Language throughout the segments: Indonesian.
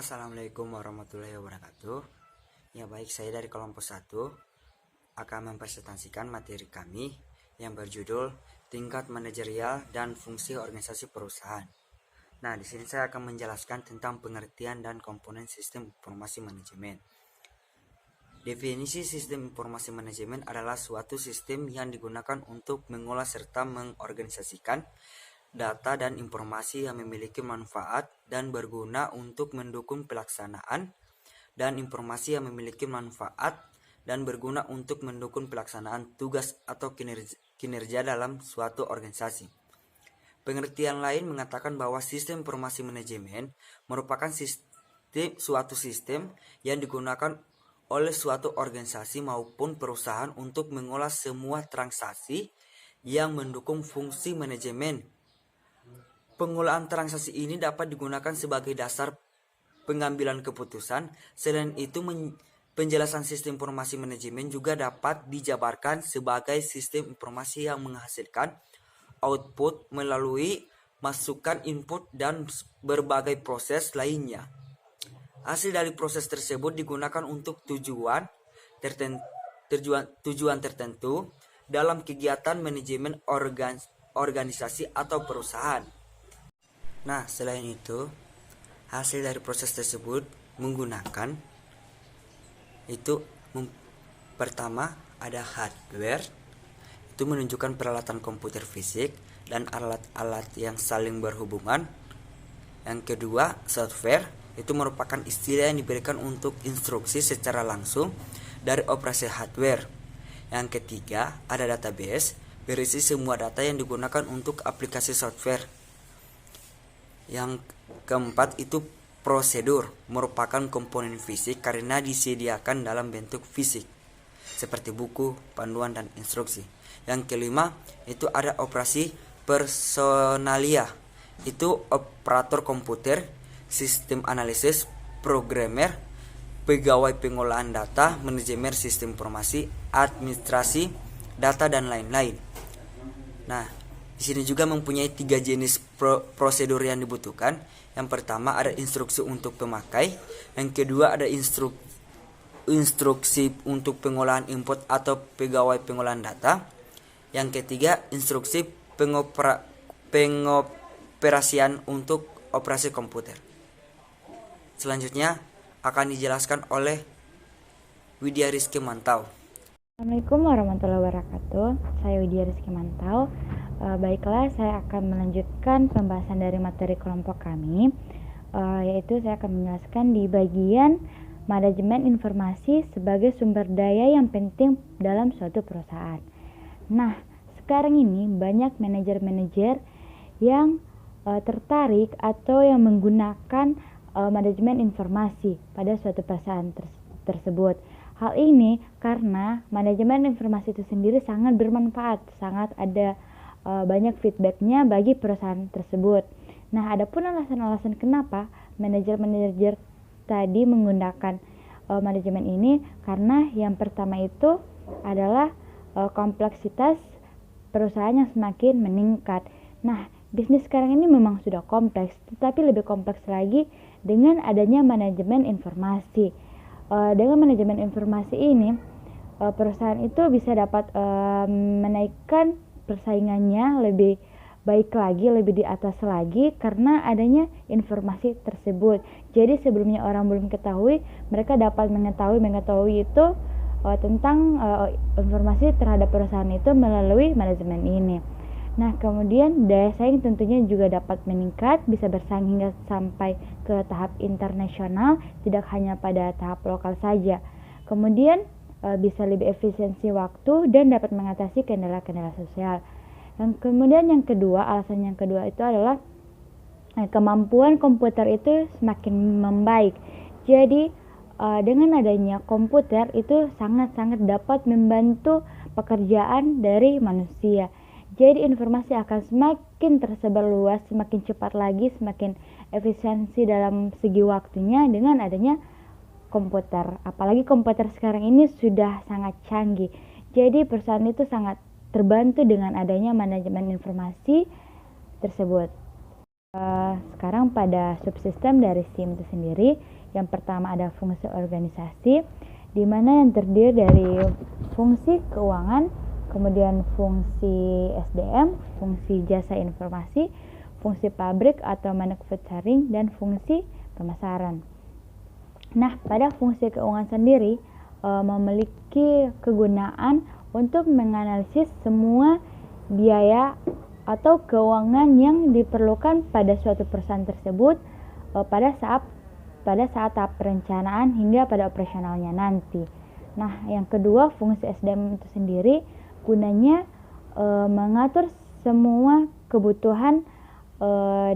Assalamualaikum warahmatullahi wabarakatuh. Ya baik, saya dari kelompok 1 akan mempresentasikan materi kami yang berjudul tingkat manajerial dan fungsi organisasi perusahaan. Nah, di sini saya akan menjelaskan tentang pengertian dan komponen sistem informasi manajemen. Definisi sistem informasi manajemen adalah suatu sistem yang digunakan untuk mengolah serta mengorganisasikan data dan informasi yang memiliki manfaat dan berguna untuk mendukung pelaksanaan dan informasi yang memiliki manfaat dan berguna untuk mendukung pelaksanaan tugas atau kinerja dalam suatu organisasi. Pengertian lain mengatakan bahwa sistem informasi manajemen merupakan suatu sistem yang digunakan oleh suatu organisasi maupun perusahaan untuk mengolah semua transaksi yang mendukung fungsi manajemen. Pengolahan transaksi ini dapat digunakan sebagai dasar pengambilan keputusan. Selain itu, penjelasan sistem informasi manajemen juga dapat dijabarkan sebagai sistem informasi yang menghasilkan output melalui masukan input dan berbagai proses lainnya. Hasil dari proses tersebut digunakan untuk tujuan tertentu dalam kegiatan manajemen organisasi atau perusahaan. Nah, selain itu, hasil dari proses tersebut menggunakan pertama ada hardware, itu menunjukkan peralatan komputer fisik dan alat-alat yang saling berhubungan. Yang kedua, software, itu merupakan istilah yang diberikan untuk instruksi secara langsung dari operasi hardware. Yang ketiga, ada database, berisi semua data yang digunakan untuk aplikasi software. Yang keempat itu prosedur, merupakan komponen fisik karena disediakan dalam bentuk fisik seperti buku, panduan, dan instruksi. Yang kelima itu ada operasi personalia, itu operator komputer, sistem analisis, programmer, pegawai pengolahan data, manajemen sistem informasi, administrasi data, dan lain-lain. Nah, di sini juga mempunyai 3 jenis prosedur yang dibutuhkan. Yang pertama ada instruksi untuk pemakai, yang kedua ada instruksi untuk pengolahan input atau pegawai pengolahan data, yang ketiga instruksi pengoperasian untuk operasi komputer. Selanjutnya akan dijelaskan oleh Widya Rizky Mantau. Assalamualaikum warahmatullahi wabarakatuh. Saya Widya Rizky Mantau. Baiklah, saya akan melanjutkan pembahasan dari materi kelompok kami, yaitu saya akan menjelaskan di bagian manajemen informasi sebagai sumber daya yang penting dalam suatu perusahaan. Nah, sekarang ini banyak manajer-manajer yang tertarik atau yang menggunakan manajemen informasi pada suatu perusahaan tersebut. Hal ini karena manajemen informasi itu sendiri sangat bermanfaat, sangat ada banyak feedbacknya bagi perusahaan tersebut. Nah, adapun alasan-alasan kenapa manajer-manajer tadi menggunakan manajemen ini, karena yang pertama itu adalah kompleksitas perusahaan yang semakin meningkat. Nah, bisnis sekarang ini memang sudah kompleks, tetapi lebih kompleks lagi dengan adanya manajemen informasi. Dengan manajemen informasi ini, perusahaan itu bisa dapat menaikkan persaingannya lebih baik lagi, lebih di atas lagi karena adanya informasi tersebut. Jadi sebelumnya orang belum ketahui, mereka dapat mengetahui itu tentang informasi terhadap perusahaan itu melalui manajemen ini. Nah, kemudian daya saing tentunya juga dapat meningkat, bisa bersaing hingga sampai ke tahap internasional, tidak hanya pada tahap lokal saja. Kemudian bisa lebih efisiensi waktu dan dapat mengatasi kendala-kendala sosial. Dan kemudian alasan yang kedua itu adalah kemampuan komputer itu semakin membaik. Jadi dengan adanya komputer itu sangat-sangat dapat membantu pekerjaan dari manusia. Jadi informasi akan semakin tersebar luas, semakin cepat lagi, semakin efisiensi dalam segi waktunya dengan adanya komputer. Apalagi komputer sekarang ini sudah sangat canggih. Jadi perusahaan itu sangat terbantu dengan adanya manajemen informasi tersebut. Sekarang pada subsistem dari SIM itu sendiri, Yang pertama ada fungsi organisasi, di mana yang terdiri dari fungsi keuangan, kemudian fungsi SDM, fungsi jasa informasi, fungsi pabrik atau manufacturing, dan fungsi pemasaran. Nah, pada fungsi keuangan sendiri memiliki kegunaan untuk menganalisis semua biaya atau keuangan yang diperlukan pada suatu perusahaan tersebut pada saat tahap perencanaan hingga pada operasionalnya nanti. Nah, yang kedua, fungsi SDM itu sendiri gunanya mengatur semua kebutuhan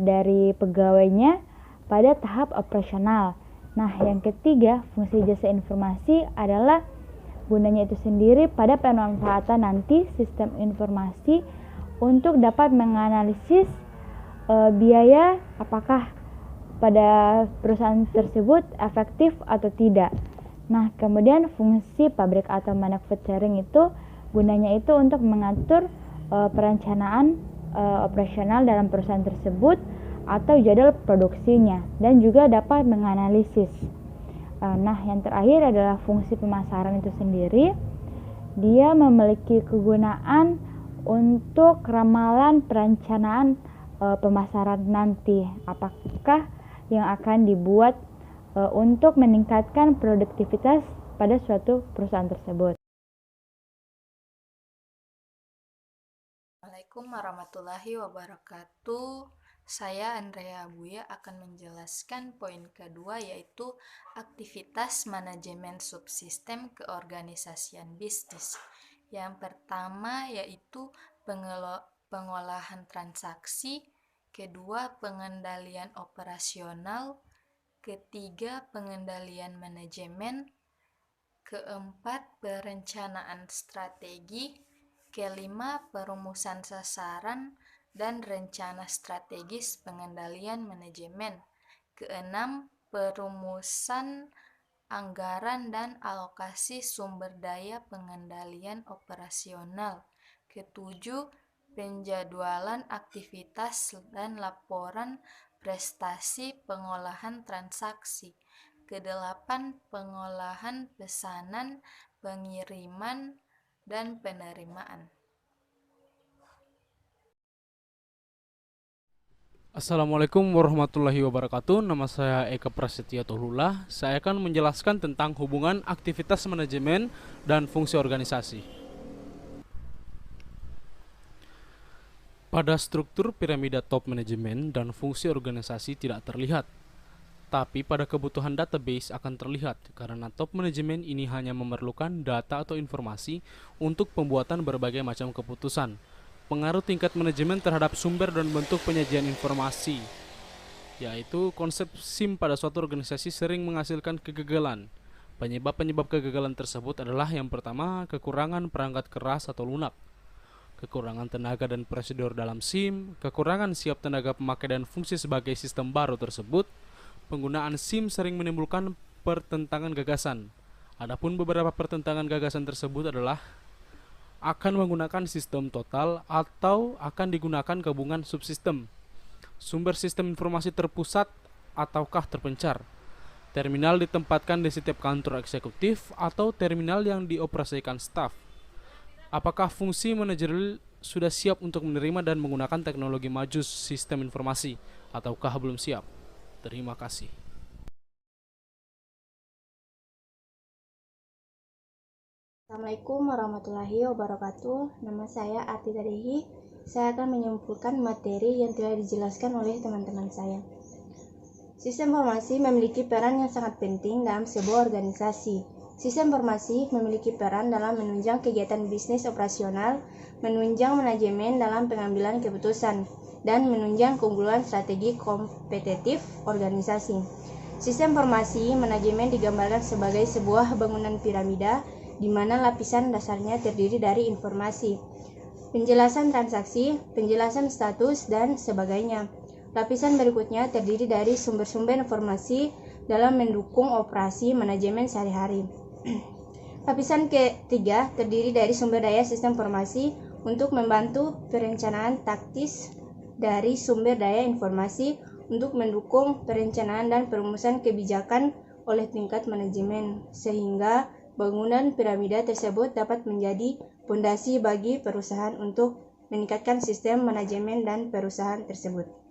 dari pegawainya pada tahap operasional. Nah, yang ketiga, fungsi jasa informasi adalah gunanya itu sendiri pada pemanfaatan nanti sistem informasi untuk dapat menganalisis biaya apakah pada perusahaan tersebut efektif atau tidak. Nah, kemudian fungsi pabrik atau manufacturing itu gunanya itu untuk mengatur perencanaan operasional dalam perusahaan tersebut atau jadwal produksinya dan juga dapat menganalisis. Nah, yang terakhir adalah fungsi pemasaran itu sendiri. Dia memiliki kegunaan untuk ramalan perencanaan pemasaran nanti. Apakah yang akan dibuat untuk meningkatkan produktivitas pada suatu perusahaan tersebut. Assalamualaikum warahmatullahi wabarakatuh. Saya Andrea Abuya akan menjelaskan poin kedua, yaitu aktivitas manajemen subsistem keorganisasian bisnis. Yang pertama yaitu pengolahan transaksi, kedua pengendalian operasional, ketiga pengendalian manajemen, keempat perencanaan strategi, kelima perumusan sasaran dan rencana strategis pengendalian manajemen, keenam perumusan anggaran dan alokasi sumber daya pengendalian operasional, ketujuh penjadwalan aktivitas dan laporan prestasi pengolahan transaksi, kedelapan pengolahan pesanan, pengiriman, dan penerimaan. Assalamualaikum warahmatullahi wabarakatuh. Nama saya Eka Prasetya Tohlullah. Saya akan menjelaskan tentang hubungan aktivitas manajemen dan fungsi organisasi. Pada struktur piramida top manajemen dan fungsi organisasi tidak terlihat, tapi pada kebutuhan database akan terlihat karena top manajemen ini hanya memerlukan data atau informasi untuk pembuatan berbagai macam keputusan. Pengaruh tingkat manajemen terhadap sumber dan bentuk penyajian informasi, yaitu konsep SIM pada suatu organisasi sering menghasilkan kegagalan. Penyebab-penyebab kegagalan tersebut adalah yang pertama, kekurangan perangkat keras atau lunak, kekurangan tenaga dan prosedur dalam SIM, kekurangan siap tenaga pemakai dan fungsi sebagai sistem baru tersebut. Penggunaan SIM sering menimbulkan pertentangan gagasan. Adapun beberapa pertentangan gagasan tersebut adalah akan menggunakan sistem total atau akan digunakan gabungan subsistem, sumber sistem informasi terpusat ataukah terpencar, terminal ditempatkan di setiap kantor eksekutif atau terminal yang dioperasikan staf. Apakah fungsi manajerial sudah siap untuk menerima dan menggunakan teknologi maju sistem informasi ataukah belum siap? Terima kasih. Assalamualaikum warahmatullahi wabarakatuh. Nama saya Ati Tadehi. Saya akan menyimpulkan materi yang telah dijelaskan oleh teman-teman saya. Sistem informasi memiliki peran yang sangat penting dalam sebuah organisasi. Sistem informasi memiliki peran dalam menunjang kegiatan bisnis operasional, menunjang manajemen dalam pengambilan keputusan, dan menunjang keunggulan strategi kompetitif organisasi. Sistem informasi manajemen digambarkan sebagai sebuah bangunan piramida di mana lapisan dasarnya terdiri dari informasi, penjelasan transaksi, penjelasan status, dan sebagainya. Lapisan berikutnya terdiri dari sumber-sumber informasi dalam mendukung operasi manajemen sehari-hari. Lapisan ketiga terdiri dari sumber daya sistem informasi untuk membantu perencanaan taktis dari sumber daya informasi untuk mendukung perencanaan dan perumusan kebijakan oleh tingkat manajemen, sehingga bangunan piramida tersebut dapat menjadi fondasi bagi perusahaan untuk meningkatkan sistem manajemen dan perusahaan tersebut.